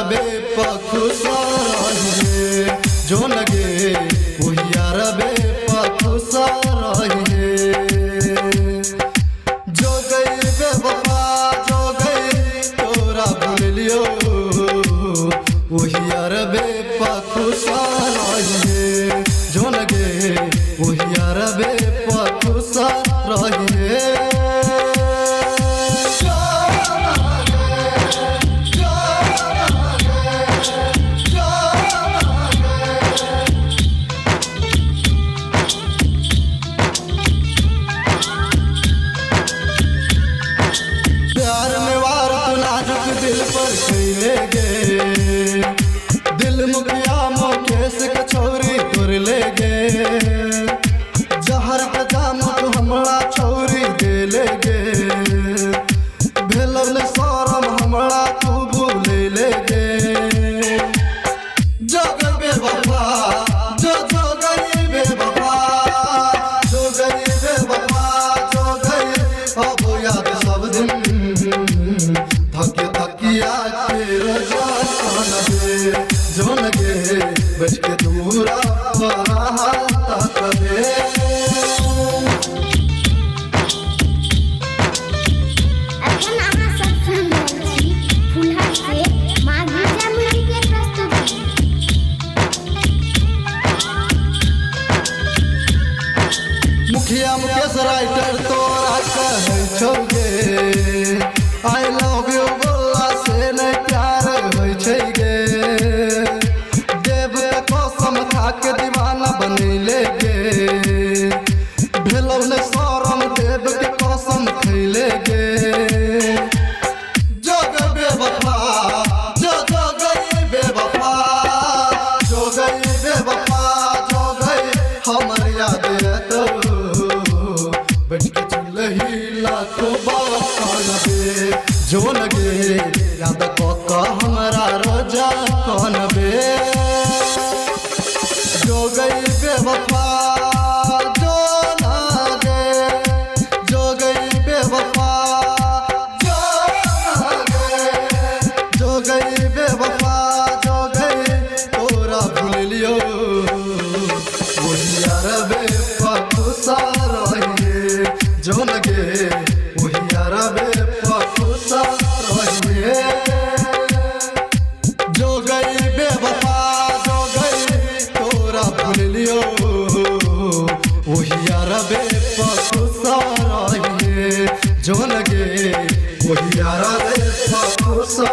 बे पखुसा रहिए जो लगे यार बे पखुसा रहिए जो गई बेवफा जो गई तोरा भूल लियो यार बे पखुसा रहिए जो लगे यार बे पखुसा रहिए प्यार में वार तू नाजुक दिल पर कैले गे दिल मुखिया मुकेश के छौरी तोड़ ले गे जहर के जाम तू हमरा छौरी दे ले गे भेलल शरम हमरा तू भूल ले गे जो गई बेवफा जो गई बेवफा जो गई बेवफा जो गई अब याद सब दिन थके थकिया के रजा दे जो लगे बच के दूरा तकबे मुखिया मुकेश राइटर तोरा कहे छोगे आई लव यू बोला से नहीं प्यार होई छै गे देव के कसम खा के दीवाना बनैले गे भेलौ ने शरम देव के कसम खैले गे जो गई बेवफा जो गई बेवफा जो गई बेवफा जो गई हमर याद तो बैठ के चलही लाखों बात बे जो लगे याद को हमारा रोजा कौन बे जो गई बेवफा जो लगे जो गई बेवफा जो गई बेवफा जो गई तोरा भूल लियो यार बे पखुसा रहिए जो लगे यार बे पखुसा रहिए जो गई बेवफा जो गई तोरा भूल लियो यार बे पखुसा रहिए जो लगे यार बे पखुसा